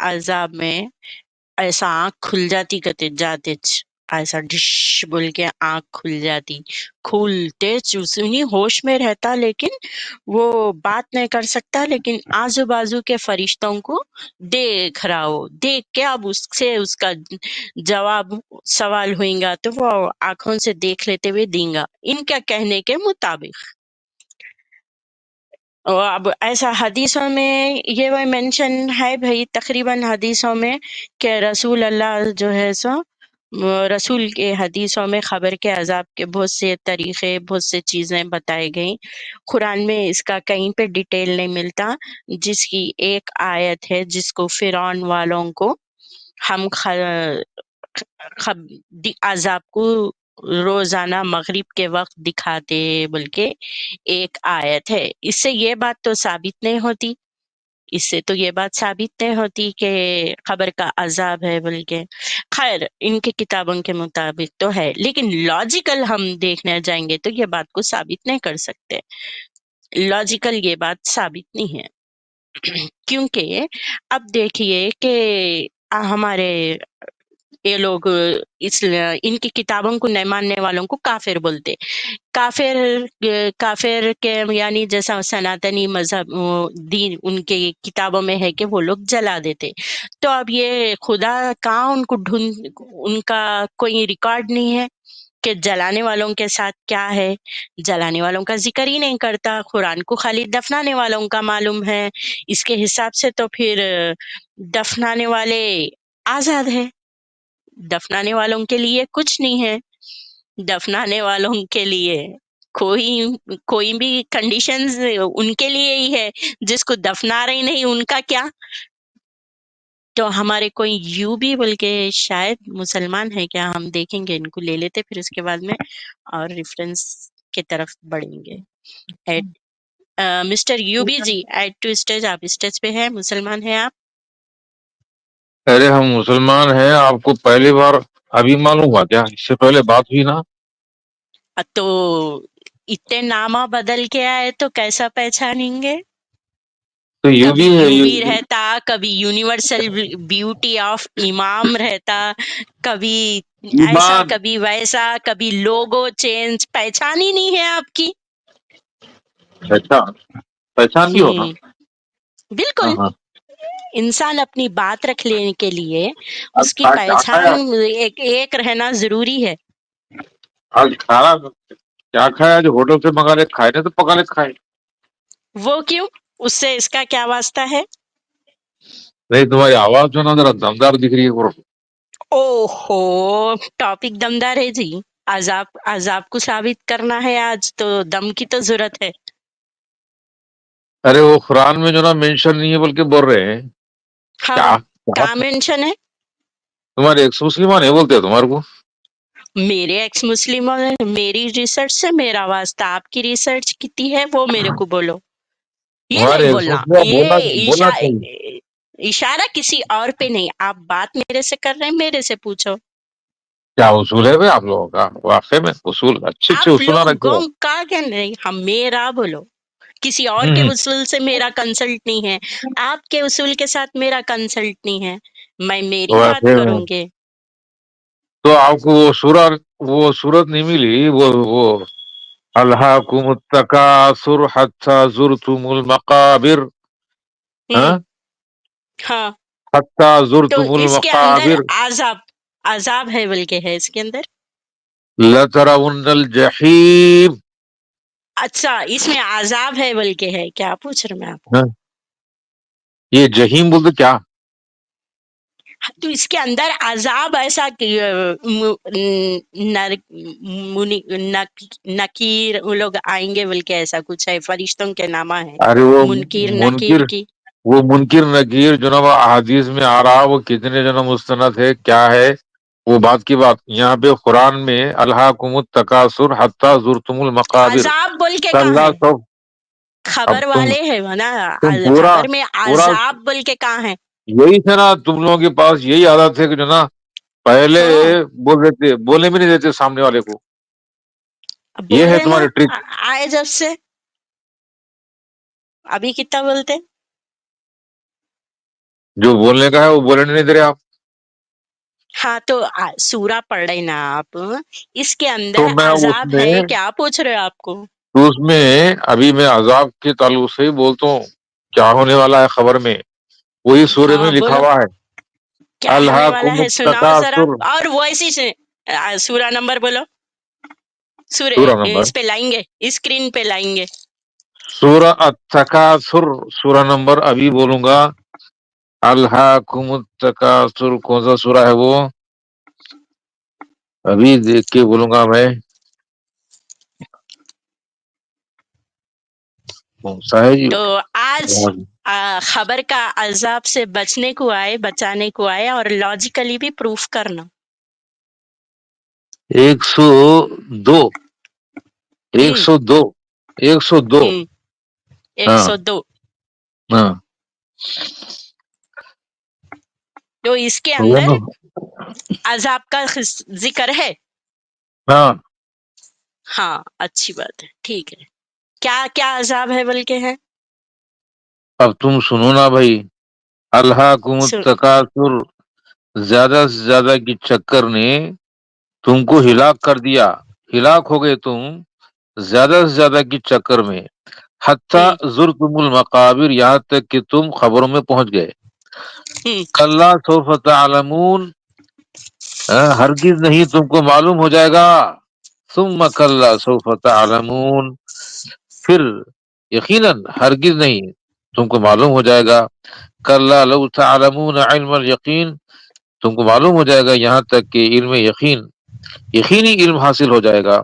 عذاب میں ایسا آنکھ کھل جاتی کہتے جاتے ایسا ڈش بول کے آنکھ کھل جاتی، کھولتے چوسنی ہوش میں رہتا لیکن وہ بات نہیں کر سکتا، لیکن آزو بازو کے فرشتوں کو دیکھ رہا ہو، دیکھ کے اب اس سے اس کا جواب سوال ہوئیں گا تو وہ آنکھوں سے دیکھ لیتے ہوئے دیں گا ان کا کہنے کے مطابق۔ اور اب ایسا حدیثوں میں یہ وہ مینشن ہے بھائی، تقریباً حدیثوں میں کہ رسول اللہ جو ہے سو رسول کے حدیثوں میں خبر کے عذاب کے بہت سے طریقے، بہت سے چیزیں بتائی گئیں۔ قرآن میں اس کا کہیں پہ ڈیٹیل نہیں ملتا، جس کی ایک آیت ہے جس کو فرعون والوں کو ہم عذاب کو روزانہ مغرب کے وقت دکھاتے بلکہ ایک آیت ہے۔ اس سے یہ بات تو ثابت نہیں ہوتی، اس سے تو یہ بات ثابت نہیں ہوتی کہ قبر کا عذاب ہے بلکہ، خیر ان کی کتابوں کے مطابق تو ہے، لیکن لاجیکل ہم دیکھنے جائیں گے تو یہ بات کو ثابت نہیں کر سکتے، لاجیکل یہ بات ثابت نہیں ہے۔ کیونکہ اب دیکھیے کہ ہمارے یہ لوگ ان کی کتابوں کو نہیں ماننے والوں کو کافر بولتے، کافر کافر کے یعنی جیسا سناتنی مذہب دین ان کے کتابوں میں ہے کہ وہ لوگ جلا دیتے، تو اب یہ خدا کہاں ان کو ان کا کوئی ریکارڈ نہیں ہے کہ جلانے والوں کے ساتھ کیا ہے، جلانے والوں کا ذکر ہی نہیں کرتا، قرآن کو خالی دفنانے والوں کا معلوم ہے۔ اس کے حساب سے تو پھر دفنانے والے آزاد ہے، دفنانے والوں کے لیے کچھ نہیں ہے، دفنانے والوں کے لیے کوئی بھی کنڈیشنز ان کے لیے ہی ہے، جس کو دفنا رہے نہیں ان کا کیا؟ تو ہمارے کوئی یوں بھی بلکہ شاید مسلمان ہے کیا، ہم دیکھیں گے، ان کو لے لیتے پھر اس کے بعد میں اور ریفرنس کی طرف بڑھیں گے۔ مسٹر یوبی جی ایڈ ٹو اسٹیج، آپ اسٹیج پہ ہیں، مسلمان ہیں آپ؟ ارے ہم مسلمان ہیں، آپ کو پہلی بار ابھی معلوم ہوا کیا؟ اس سے پہلے بات ہوئی نا؟ تو اتنے نامہ بدل کے آئے تو کیسا پہچانیں گے؟ تو یہ کبھی بھی ہے یوبی رہتا، کبھی یونیورسل بیوٹی آف امام رہتا، کبھی ایسا ایمان۔ کبھی ویسا، کبھی لوگو چینج، پہچان ہی نہیں ہے آپ کی۔ پہچان بھی ہونا۔ بالکل، ہاں ہاں۔ انسان اپنی بات رکھ لینے کے لیے آج اس کی کیا کھایا؟ پہچان ایک رہنا ضروری ہے۔ آج کھانا کیا کھایا؟ جو ہوٹل سے منگا لے کھائے نہیں تو پکا لے کھائے؟ وہ کیوں؟ اس سے اس کا کیا واسطہ ہے؟ نہیں، تمہاری آواز جو نا ذرا دمدار دکھ رہی ہے۔ او ہو، ٹاپک دمدار ہے جی، عذاب کو ثابت کرنا ہے آج، تو دم کی تو ضرورت ہے۔ ارے وہ قرآن میں جو نا مینشن نہیں ہے بلکہ بول رہے ہیں ہاں، کیا کیا؟ کہاں مینشن ہے؟ تمہارے ایکس مسلمان ہے بولتے ہیں تمہارے کو۔ میرے ایکس مسلم، میری ریسرچ سے میرا واسطہ، آپ کی ریسرچ کتنی ہے وہ میرے کو بولو، یہ نہیں تمہارے ایکس بولنا، مسلمان یہ بولنا چاہیے۔ اشارہ کسی اور پہ نہیں، آپ بات میرے سے کر رہے ہیں، میرے سے پوچھو۔ کیا اصول ہے بھائی آپ لوگوں کا؟ واقعی میں اصول، اچھے اچھے آپ اصول رکھے لوگوں ہو۔ کا کیا نہیں، ہم میرا بولو، کسی اور کے اصول سے میرا کنسلٹ نہیں ہے، آپ کے اصول کے ساتھ میرا کنسلٹ نہیں ہے، میں میری بات واقعی میں کروں گے۔ تو آپ کو وہ صورت نہیں ملی، وہ الہاکم التکاثر حتی زرتم المقابر، ہوں، ہاں، ہاں، حتی تو زرتم اس کے اندر المقابر عذاب ہے بلکہ ہے اس کے اندر۔ لترون الجحیم۔ اچھا، اس میں عذاب ہے بلکہ ہے، کیا پوچھ رہا میں آپ کو؟ ہاں، یہ جہیم بولتے کیا؟ تو اس کے اندر عذاب ایسا کہ نکیر وہ لوگ آئیں گے بلکہ ایسا کچھ ہے، فرشتوں کے نامہ ہے، ارے وہ منکر منکر نکیر کی۔ وہ منکر نکیر جو نا وہ احادیث میں آ رہا، وہ کتنے جو نا مستند ہے کیا ہے وہ بات کی بات۔ یہاں پہ قرآن میں الہاکم التکاثر حتی زرتم المقابر عذاب بول کے صلی کہاں اللہ ہے؟ سو۔ اب خبر والے ہے نا، تم پورا خبر میں پورا عذاب بول کے کہاں ہے؟ یہی تھا نا، تم لوگوں کے پاس یہی عادت ہے کہ جو نا پہلے ہاں، بول دیتے، بولنے بھی نہیں دیتے سامنے والے کو۔ بول یہ ہے رہے نا، تمہاری ٹرک۔ آئے جب سے ابھی کتنا بولتے؟ جو بولنے کا ہے وہ بولنے نہیں دے رہے آپ. ہاں تو سورہ پڑھ رہے نا آپ، اس کے اندر تو میں اس عذاب میں ہے کیا پوچھ رہے ہو آپ کو؟ تو اس میں ابھی میں عذاب کے تعلق سے ہی بولتا ہوں کیا ہونے والا ہے خبر میں، وہی سورے میں ہاں لکھا بولو ہوا ہے. کیا ہونے والا الہاکم ہے، سناؤ ذرا، التکاثر. اور ویسی سے سورہ نمبر بولو. سورہ سورہ نمبر اس پہ لائیں گے، اسکرین پہ لائیں گے. سورہ التکاثر، سورہ نمبر ابھی بولوں گا. الہاکم التکاثر کون سا سورہ ہے وہ، ابھی دیکھ کے بولوں گا میں. کون سا ہے جی؟ تو آج خبر کا عذاب سے بچانے کو آئے اور لاجیکلی بھی پروف کرنا. 102 ہوں 102 102. ہوں ایک ہاں سو دو ہاں. تو اس کے وہ اندر نا. عذاب کا ذکر ہے. ہاں ہاں اچھی بات ہے، ٹھیک ہے. کیا کیا عذاب ہے بلکہ ہے؟ اب تم سنو نا بھائی. الہاکم التکاثر، زیادہ سے زیادہ کی چکر نے تم کو ہلاک کر دیا، ہلاک ہو گئے تم زیادہ سے زیادہ کی چکر میں. حتی ہوں زرتم المقابر، یہاں تک کہ تم خبروں میں پہنچ گئے. ہوں کلا سوف تعلمون، ہرگز نہیں تم کو معلوم ہو جائے گا. ثم کلا سوف تعلمون، پھر یقیناً ہرگز نہیں تم کو معلوم ہو جائے گا. کلا لو تعلمون علم الیقین، تم کو معلوم ہو جائے گا یہاں تک کہ علم یقین، یقینی علم حاصل ہو جائے گا.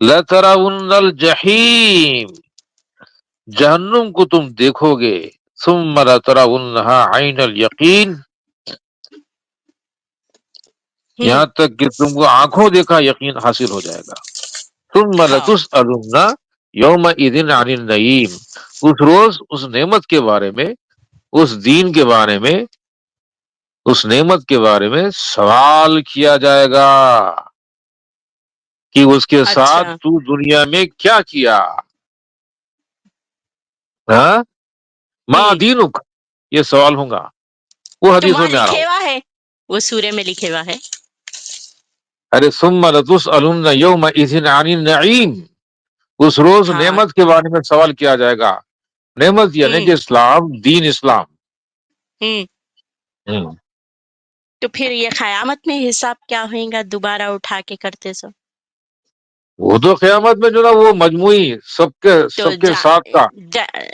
لَتَرَوُنَّ الْجَحِيمَ، جہنم کو تم دیکھو گے. ثم لَتَرَوُنَّهَا عَيْنَ الْيَقِينِ، ہوں یہاں تک کہ تم کو آنکھوں دیکھا یقین حاصل ہو جائے گا. ثم ہاں لَتُسْأَلُنَّ يَوْمَئِذٍ عَنِ النَّعِيمِ، اس روز اس نعمت کے بارے میں، اس دین کے بارے میں، اس نعمت کے بارے میں سوال کیا جائے گا کہ اس کے ساتھ اچھا. تو دنیا میں کیا کیا. ہاں، ما ہوں دینک، یہ سوال ہوگا. وہ تو حدیثوں وہاں میں آ رہا لکھے ہوں. ہوا ہے، وہ سورے میں لکھے ہوا ہے. ارے ثم لتسألن یومئذ عن النعیم، اس روز ہاں. نعمت کے بارے میں سوال کیا جائے گا. نعمت یعنی ہوں کہ اسلام، دین اسلام. ہوں ہوں. تو پھر یہ قیامت میں حساب کیا ہوئے گا دوبارہ اٹھا کے کرتے سو؟ وہ تو قیامت میں جو نا وہ مجموعی تو سب کے ساتھ کا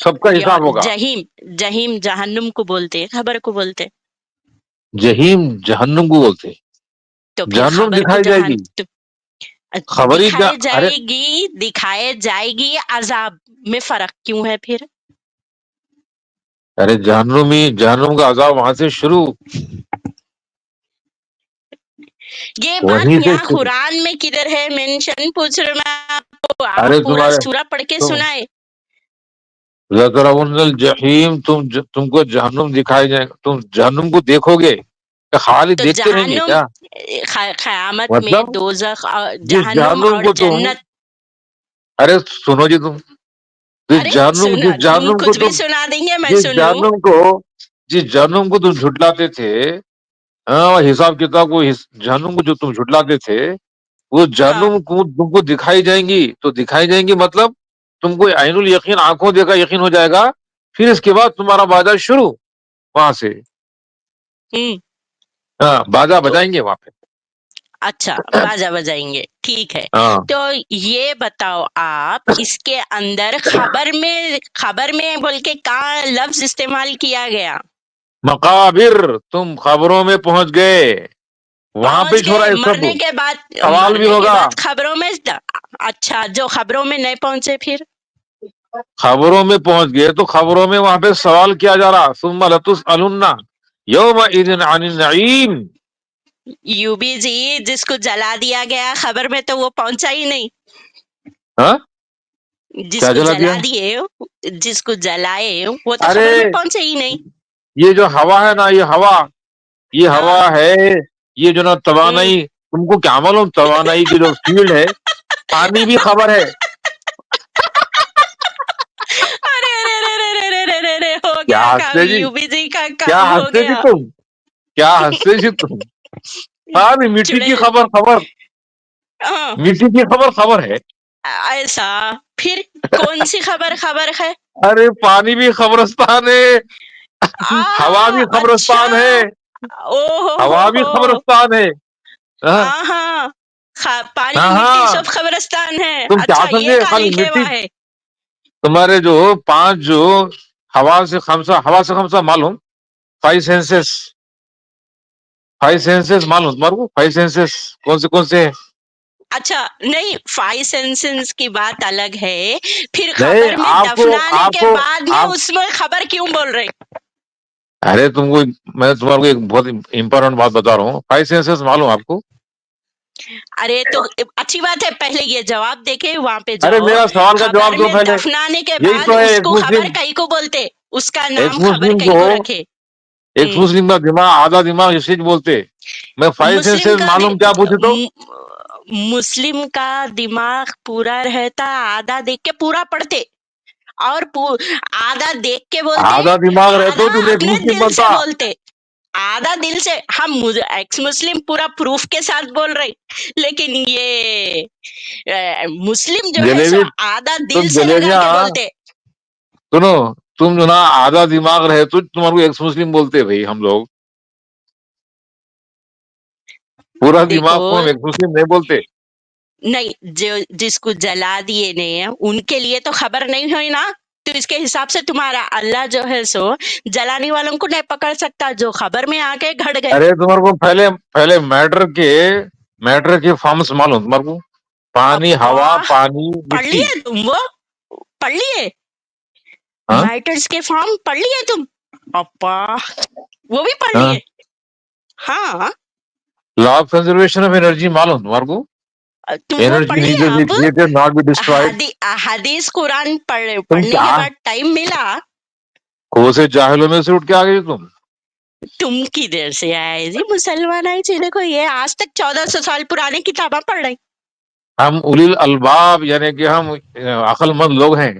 سب کا حساب ہوگا. جہیم، جہیم جہنم کو بولتے، خبر کو بولتے. جہیم جہنم کو بولتے. تو پھر جہنم خبر کو دکھائی جائے گی، خبری دکھائے جائے گی عذاب میں فرق کیوں ہے پھر؟ ارے جہنم کا عذاب وہاں سے شروع، یہ بات وہیں سے یہاں شروع. قرآن میں کدھر ہے مینشن؟ پوچھ رہا میں آپ کو، آپ ارے پورا سورہ پڑھ کے سنائے. لَتَرَوُنَّ الْجَحِيمَ، تم کو جہنم دکھائی جائے گا، تم جہنم کو دیکھو گے. کہ خالی تو دیکھتے رہیں گے جہنم کیا؟ قیامت میں مطلب دوزخ جس جہنم جہنم اور کو تم، جنت. ارے سنو جی تم، ارے جس تم جہنم کو کچھ بھی تم، سنا دیں گے میں جس سن لوں. جہنم کو جس جہنم کو تم جھٹلاتے تھے، ہاں حساب کتاب کو، جہنم کو جو تم جھٹلاتے تھے، وہ ہاں. جہنم کو تم کو دکھائی جائیں گی. تو دکھائی جائیں گی مطلب تم کو عین الیقین، آنکھوں دیکھا یقین ہو جائے گا. پھر اس کے بعد تمہارا بازار شروع وہاں سے. ہوں ہاں بازا تو بجائیں گے وہاں پہ. اچھا باجا بجائیں گے، ٹھیک ہے. ہاں. تو یہ بتاؤ آپ، اس کے اندر خبر میں بول کے کہاں لفظ استعمال کیا گیا؟ مقابر، تم خبروں میں پہنچ گئے، وہاں پہ پہنچ ہو رہا گئے، ہے سب. سوال بھی مرنے کے ہوگا. بعد خبروں میں. اچھا، جو خبروں میں نہیں پہنچے پھر؟ خبروں میں پہنچ گئے تو خبروں میں وہاں پہ سوال کیا جا رہا. ثم لتسألن یومئذ عن النعیم. یو بی جی، جس کو جلا دیا گیا خبر میں تو وہ پہنچا ہی نہیں. ہاں جس کیا کو جلا دیا؟ جلا دیے، جس کو جلائے وہ تو ارے خبر میں پہنچے ہی نہیں. یہ جو ہوا ہے نا، یہ ہاں. ہوا ہے، یہ جو نا ہوں. توانائی، تم کو کیا معلوم توانائی کی جو فیلڈ ہے، پانی بھی خبر ہے. ارے ارے ارے ارے ارے ارے ارے ارے، ہو کیا گیا کام, ہنستے جی, یوبی جی کا کیا کام ہو ہنستے جی گیا. تم, کیا ہنستے جی تم. ہاں نہیں, مٹی کی چڑیل. خبر ہاں, مٹی کی خبر ہے. ایسا پھر کون سی خبر ہے؟ ارے پانی بھی خبرستان ہے, ہوا بھی اچھا, خبرستان ہے, او ہو ہوا بھی ہو. خبرستان ہے. ہاں ہاں, پانی ہاں مٹی ہاں. سب خبرستان ہے. تم کیا اچھا, یہ سمجھے کہانی خالی کہوا مٹی, ہے. تمہارے جو 5 جو ہوا سے خمسہ معلوم, 5 سینسز, 5 سینسز معلوم تمہارے کو, 5 سینسز کون سے ہیں؟ اچھا نہیں, 5 سینسز کی بات الگ ہے, پھر نہیں خبر میں آپ کو دفنانے آپ کے کو بعد میں آپ اس میں خبر کیوں بول رہے؟ ارے تم کو میں تمہارے کو ایک بہت امپورٹنٹ بات بتا رہا ہوں, 5 سینسز معلوم آپ کو؟ ارے تو اچھی بات ہے, پہلے یہ جواب دیکھے, وہاں پہ ارے جاؤ. میرا سوال کا خبر جواب دو میں پہلے, دفنانے کے یہی بعد تو ہے اس کو خبر کئی کو بولتے, اس کا ایک نام خبر مسلم کئی کو رکھے. ایک مسلم کا دماغ, آدھا دماغ اسی کو بولتے. میں 5 مسلم سینسز کا معلوم کیا پوچھے تو, مسلم کا دماغ پورا رہتا, آدھا دیکھ کے پورا پڑھتے, اور آدھا دیکھ کے بولتے, آدھا دماغ رہتا آدھا تم ایک اپنے مسلم دل سے بنتا. بولتے. آدھا دل سے, ہم ایکس مسلم پورا پروف کے ساتھ بول رہے, لیکن یہ مسلم جو ہے سو جلیبی, آدھا دل تم سے لگا جلیبیاں کے بولتے. سنو, تم جو نا آدھا دماغ رہے تو تمہارے کو ایکس مسلم بولتے بھائی ہم لوگ, پورا دماغ دیکھو, کو ہم ایکس مسلم نہیں بولتے. نہیں, جو جس کو جلا دیے نہیں ان کے لیے تو خبر نہیں ہوئی نا, تو اس کے حساب سے تمہارا اللہ جو ہے سو جلانے والوں کو نہیں پکڑ سکتا, جو خبر میں آ کے گھڑ گئے. ارے تمہارے کو پہلے میٹر کے فارمس معلوم تمہارے کو, پانی, ابا, ہوا, پانی, پڑھ مٹی. لیے تم, وہ پڑھ لیے ہاں میٹرز کے فارم پڑھ لیے تم؟ ابا, وہ بھی پڑھ ہاں. لیے. ہاں, law of conservation of energy معلوم تمہارے کو, تم وہ انرجی پڑھ لیے نیڈر بی اب. Created not be destroyed. حدیث قرآن تم پڑھنے کے کیا بعد ٹائم ملا. کو سے جاہلوں میں سے اٹھ کے آ گئی تم. تم کدھر سے آئے جی, مسلمان آئے جی, دیکھو یہ آج تک 1400 سال پرانی کتابیں پڑھ رہی. ہم اولی الالباب یعنی کہ ہم عقل مند لوگ ہیں,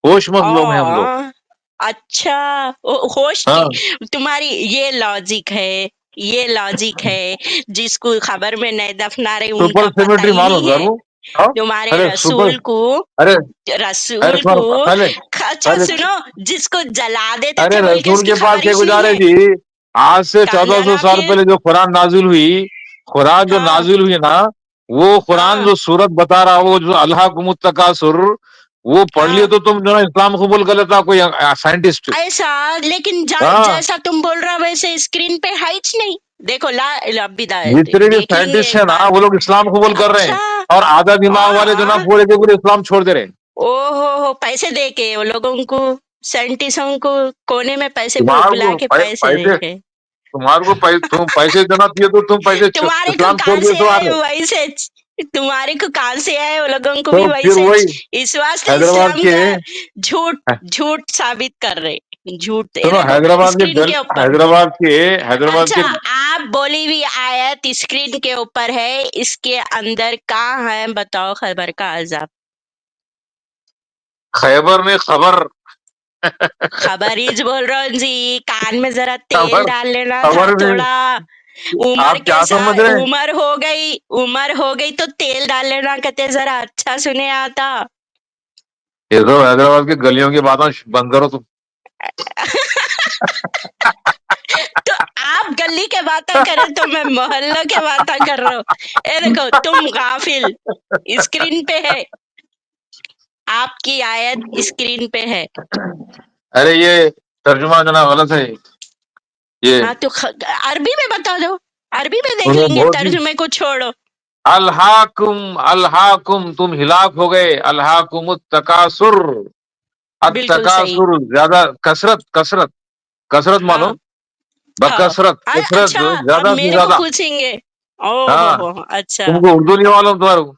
ہوش مند لوگ ہیں ہم لوگ. اچھا, ہوش ہاں, کی تمہاری یہ لاجک ہے, یہ لاجک ہے, جس کو خبر میں نہیں دفنا رہے ان سپر کا پتہ سیمیٹری ہی معلوم نہیں ہے ہے. وہ. ہاں, تمہارے ارے سپر, رسول کو, ارے ارے رسول کو, پہلے اچھا پہلے سنو, جس کو جلا دیتے ارے تھے بول کے اس رسول کی کے پاس خبر کیا اس لیے گزارے ہے. جی, آج سے کہاں 1400 جانا سال پھر؟ پہلے جو قرآن نازل ہوئی, قرآن جو ہاں نازل ہوئی نا, وہ قرآن ہاں جو سورت بتا رہا, وہ جو اللہ کو التکاثر, وہ پڑھ لیے ہاں, تو تم جو نا اسلام قبول کر لیتا کوئی سائنٹسٹ. ایسا لیکن ہاں, جیسا تم بول رہا ویسے اسکرین پہ ہے ہی نہیں. دیکھو ابھی جتنے بھی دیکھ لیں گے سائنٹسٹ ایک ہیں نا بار. وہ لوگ اسلام قبول کر رہے ہیں, اچھا, اور آدھا دماغ والے جو نا ہاں, پورے کے پورے اسلام چھوڑ دے رہے ہیں. او ہو پیسے دے کے وہ لوگوں کو, سائنٹسٹوں کو کونے میں پیسے تمہارے بلا کو کے پیسے دے پیسے, کے. تمہارے کو تم پیسے دینا چاہیے تو تم پیسے تمہارے کو اسلام چھوڑ کہاں دیے سے تو آ آئے رہے. ویسے, تمہارے کو کہاں سے آئے, وہ لوگوں کو تو بھی پھر ویسے. وہی اس واسطے حیدرآباد اسلام کے, کا جھوٹ ثابت کر رہے, جھوٹ. یہ سنو دیکھو حیدرآباد اسکرین کے اوپر. حیدرآباد اچھا, کے آپ بولی ہوئی آیت اسکرین کے اوپر ہے, اس کے اندر کہاں ہے بتاؤ خیبر کا عذاب. خیبر میں خبر, خبر ہی بول رہا ہوں جی, کان میں ذرا تیل خبر ڈال لینا تھا خبر میں تھوڑا. عمر آپ کے کیا سمجھ ساتھ رہے ہیں. عمر ہو گئی تو تیل ڈال لینا, کہتے ذرا اچھا سنے آتا. یہ تو حیدرآباد کی گلیوں کی باتیں بند کرو تم. تو آپ گلی کے باتیں کریں تو میں محلہ کے باتیں کر رہا ہوں. اے دیکھو تم غافل, اسکرین پہ ہے, آپ کی آیت اسکرین پہ ہے. ارے یہ ترجمہ جناب غلط ہے. یہ ہاں تو عربی میں بتا دو, عربی میں دیکھ انہیں لیں گے, بہت ہی ترجمے کو چھوڑو. الحاکم تم ہلاک ہو گئے, الحاکم التکاثر, بالکل صحیح. التکاثر زیادہ کثرت ہاں معلوم, بکثرت کثرت اچھا, اب زیادہ سے میرے کو زیادہ. پوچھیں گے, او ہاں, ہو اچھا. تم کو اردو نہیں معلوم تمہارے کو,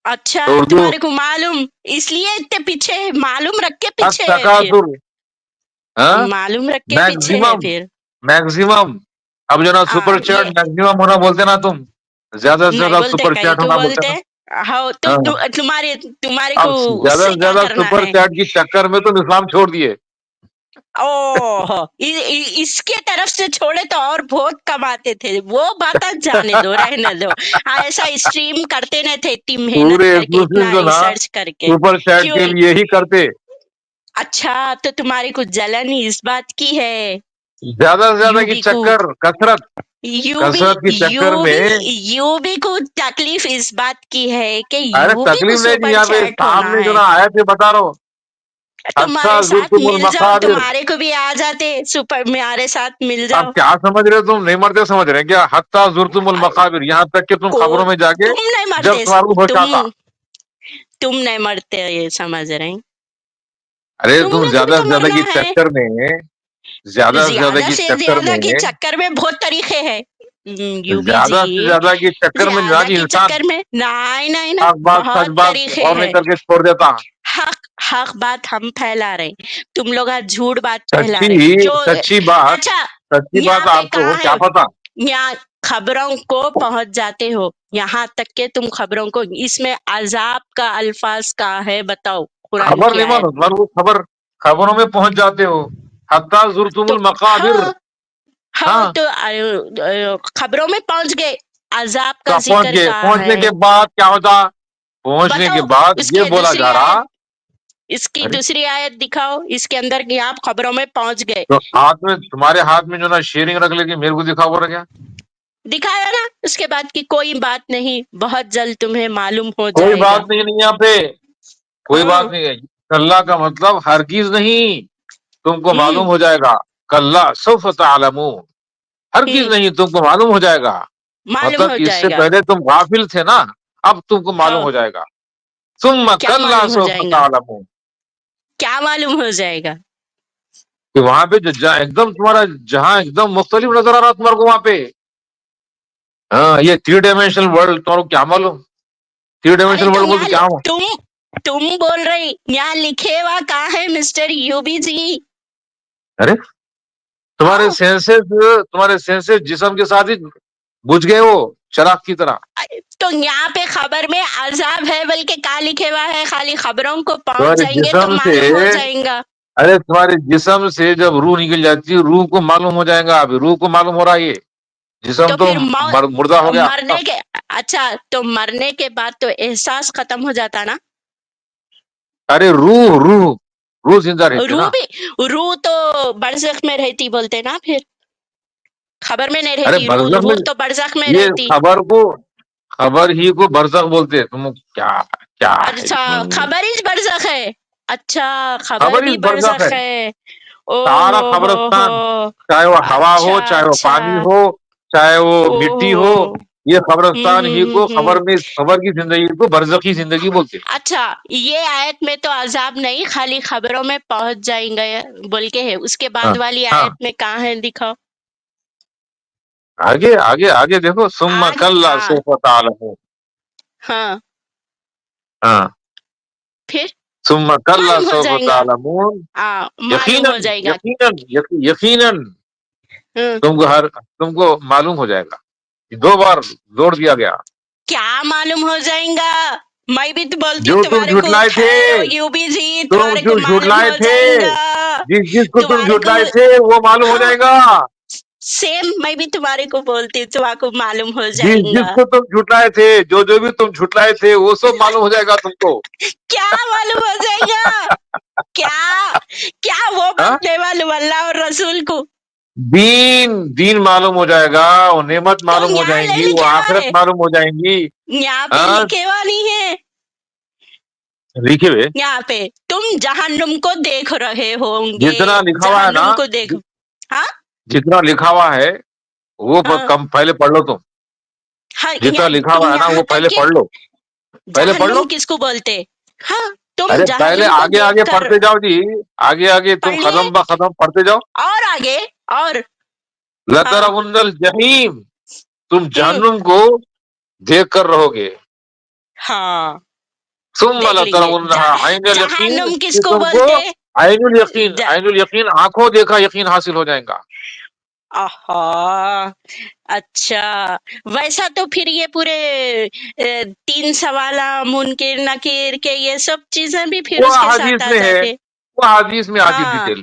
اچھا, تو اردو تمہارے کو معلوم, اس لیے اتنے پیچھے معلوم رکھ کے پیچھے ہے پھر, التکاثر, ہاں, معلوم رکھ کے پیچھے ہے میکسیمم پھر. میکسیمم. اب جو نا سپر چیٹ یہ میکسیمم ہونا بولتے نا تم, زیادہ سے نہیں زیادہ بولتے, سپر کہیں چیٹ کو ہونا بولتے بولتے. نا. ہاں تو ہاں, تمہارے کو اب اس زیادہ سے سے کیا زیادہ کرنا سپر ہے. چیٹ کی چکر میں تو اسلام چھوڑ دیے. اس کے طرف سے چھوڑے تو اور بہت کماتے تھے، وہ بات جانے دو، رہنے دو، ایسا اسٹریم کرتے نہ تھے اتنی محنت پورے کر کے، اتنا ایکسکلوسیو جو نا ریسرچ کر کے، سپر چیٹ کیوں؟ کے لیے ہی کرتے. اچھا تو تمہاری کچھ جلن اس بات کی ہے؟ زیادہ سے زیادہ یو کی بھی کو چکر، یو بھی کثرت کی چکر یو میں. بھی یو بھی کو تکلیف اس بات کی ہے کہ ارے یو بھی کو تکلیف نہیں جی، سپر یہاں پہ چیٹ ہونا سامنے جو ہے، نا آیا تھے بتا رہا ہوں. حتی تمہارے ساتھ زرتم مل جاؤ، المقابر. تمہارے کو بھی آ جاتے، سپر میرے ساتھ مل اب جاؤ. کیا سمجھ رہے ہو تم؟ نہیں مرتے سمجھ رہے کیا؟ حتی زرتم المقابر، یہاں تک کہ تم کو خبروں میں جا کے تم نہیں جب مرتے، تمہارا ہوش تم آتا. تم نہیں مرتے، یہ سمجھ رہے ہیں، ارے تم تمہیں بھی زیادہ تو سے زیادہ مرنا کی ہے. چکر میں، زیادہ سے زیادہ زیادہ کی سے چکر زیادہ میں، کی چکر میں بہت طریقے ہیں یو بی زیادہ جی، سے زیادہ کی چکر میں زیادہ جناب کی انسان چکر میں نہیں نہیں حق نہیں، بات سچ بہت بات طریقے اور نہیں ہیں. کر کے چھوڑ دیتا. حق بات ہم پھیلا رہے ہیں، تم لوگ آج جھوٹ بات پھیلا رہے سچی جو. سچی بات، اچھا سچی یہاں بات پہ آپ کو کہاں ہے، کیا پتا. یہاں خبروں کو پہنچ جاتے ہو، یہاں تک کہ تم خبروں کو، اس میں عذاب کا الفاظ کا ہے، بتاؤ قرآن خبر کی نہیں آیت مانو میں. تمہارے کو، خبروں میں پہنچ جاتے ہو. حتی زرتم تو المقابر. ہاں ہاں تو خبروں میں پہنچ گئے، عذاب کا پہنچ ذکر گئے. کا پہنچنے ہے. کے بعد کیا ہوتا؟ پہنچنے کے بتاؤ بعد اس یہ کی بولا دوسری جا رہا. آیت، اس کی ارے دوسری آیت دکھاؤ، اس کے اندر کہ آپ خبروں میں پہنچ گئے. تو ہاتھ میں، تمہارے ہاتھ میں جو نا شیئرنگ رکھ لے گی، میرے کو دکھا ہوا کیا؟ دکھایا نا، اس کے بعد کی کوئی بات نہیں، بہت جلد تمہیں معلوم ہو کوئی جائے گا. بات نہیں یہاں پہ، کوئی ہاں بات نہیں ہے. کلّا کا مطلب ہرگز نہیں، تم کو ہوں معلوم ہو جائے گا. کلّا سوف تعلمون، ہرگز ہوں نہیں تم کو معلوم ہو جائے گا. معلوم مطلب ہو اس جائے سے گا. پہلے تم غافل تھے نا، اب تم کو معلوم ہاں ہو جائے گا. ثم کیا کلّا معلوم ہو سوف جائے گا، تعلمون. کیا معلوم ہو جائے گا. کہ وہاں پہ ایک دم تمہارا جہاں ایک دم مختلف نظر آ رہا تمہارے کو وہاں پہ. ہاں یہ 3 ڈائمینشنل ورلڈ تمہارے کو کیا معلوم؟ ارے 3 ڈائمینشنل تو ورلڈ بول تو یہاں کیا؟ تم بول رہے یہاں لکھے ہوا کہاں ہے مسٹر یو بی جی. ارے ہاں تمہارے سینسز جسم کے ساتھ ہی بجھ گئے وہ چراغ کی طرح. تو یہاں پہ خبر میں عذاب ہے، بلکہ کہاں لکھے ہوا ہے خالی خبروں کو پہنچ تمہارے جائیں گے تو جسم سے، معلوم ہو جائیں گا. ارے تمہارے جسم سے جب روح نکل جاتی ہے، روح کو معلوم ہو جائے گا. ابھی روح کو معلوم ہو رہا ہے، یہ تو جسم تو پھر مردہ ہو گیا. مرنے کے، اچھا تو مرنے کے بعد تو احساس ختم ہو جاتا نا. ارے روح زندہ رہتی نا. روح تو برزخ میں رہتی بولتے نا، پھر خبر میں نہیں ارے رہتی روح، برزخ میں، روح تو برزخ میں یہ رہتی. خبر ہی کو برزخ بولتے ہیں. تم کیا کیا ہے اچھا خبر ہی برزخ ہے، اچھا خبر خبر بھی ہی برزخ برزخ ہے. او سارا ہو خبرستان، چاہے وہ ہوا ہو، اچھا چاہے وہ اچھا، پانی ہو، چاہے وہ او مٹی ہو، ہو یہ خبرستان ہی کو ہوں. خبر کی زندگی کو برزخی زندگی بولتے ہیں. اچھا یہ آیت میں تو عذاب نہیں، خالی خبروں میں پہنچ جائیں گے بول کے ہے، اس کے ہاں بعد والی ہاں، آیت میں کہاں ہے دکھاؤ. آگے آگے آگے دیکھو. ثم آج کلّا ہاں سوف تعلمون. ہاں ہاں پھر ثم کلّا معلوم ہو سوف جائیں گا. تعلمون. معلوم یقیناً ہو جائے گا. یقیناً یقیناً ہوں. تم کو معلوم ہو جائے گا. 2 بار زور دیا گیا. کیا معلوم ہو جائیں گا؟ میں بھی تو بولتی ہوں جو تم تمہارے کو، جھٹلائے تھے، ٹھہرو یو بی جی، تم تمہارے کو جو معلوم جھٹلائے ہو تھے، جائیں گا. جس کو تم تمہارے کو جھٹلائے تھے وہ معلوم ہو ہاں جائے گا. سیم میں بھی تمہارے کو بولتی ہوں، تمہارے کو معلوم ہو جس جائیں جس گا. کو تم جھٹلائے تھے، جو بھی تم جھٹلائے تھے، وہ سب معلوم ہو جائے گا تم کو. کیا معلوم ہو جائے گا؟ کیا کیا وہ ہاں؟ بات نہیں معلوم اللہ اور رسول کو؟ دین معلوم ہو جائے گا، وہ نعمت تو معلوم ہو یہاں جائیں نہیں گی، وہ لکھے ہوا آخرت ہے، معلوم ہو جائیں گی. یہاں پہ ہاں لکھے ہوا نہیں ہے. لکھے ہوئے یہاں پہ تم جہنم کو دیکھ رہے ہوں گے، جتنا لکھا ہوا ہے نا، جہنم کو دیکھو. ہاں جتنا لکھا ہوا ہے وہ ہاں کم پہلے پڑھ لو. تم ہاں جتنا لکھا تم ہوا ہے نا یہاں وہ تک پہلے کہ پڑھ لو. پہلے پڑھ لو. جہنم کس کو بولتے؟ ہاں تم ارے پہلے جہنم کو آگے دیکھ آگے کر پڑھتے جاؤ جی، آگے آگے تم پڑھیے، قدم بہ قدم پڑھتے جاؤ. اور آگے، اور ہاں لَتَرَوُنَّ الْجَحِيمَ، تم ہوں جہنم کو دیکھ کر رہو گے. ہاں ثم دیکھ لیجیے. لَتَرَوُنَّهَا عَيْنَ الْيَقِينِ، جہنم کس کہ کو تم کو بولتے؟ عین الیقین، عین الیقین آنکھوں دیکھا یقین حاصل ہو جائے گا. آہا اچھا، ویسا تو پھر یہ پورے 3 سوالہ منکر نکیر کے یہ سب چیزیں بھی پھر وہ اس کے ساتھ حدیث آ میں ہے، جاتے. وہ حدیث میں آتی ہاں ڈیٹیل.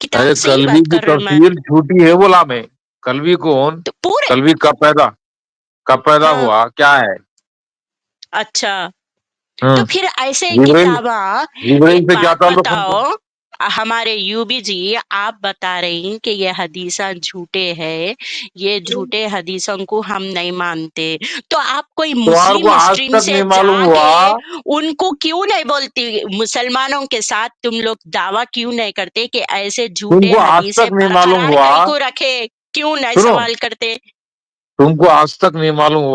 کتاب ارے سے ہی کلوی بات کی کر رہا ہوں میں. تفسیر جھوٹی ہے بولا میں. کلوی کون؟ تو پورے کلوی کب پیدا ہاں ہوا کیا ہے؟ اچھا تو ہاں پھر ایسے جبرائیل کتاباں. جبرائیل ایک سے کیا بات تعلق ہم کو؟ بتاؤ ہمارے یوبی جی، آپ بتا رہی کہ یہ حدیثاں جھوٹے ہیں، یہ جھوٹے حدیثوں کو ہم نہیں مانتے، تو آپ کوئی تمہارے کو مسلم آج اسٹریم تک سے نہیں جا معلوم کے ہوا؟ ان کو کیوں نہیں بولتی؟ مسلمانوں کے ساتھ تم لوگ دعویٰ کیوں نہیں کرتے کہ ایسے تم جھوٹے کو آج حدیثیں تک نہیں معلوم برقرار ہوا؟ کئی کو رکھے؟ کیوں نہیں سنو، سوال کرتے؟ تم کو آج تک نہیں معلوم ہوا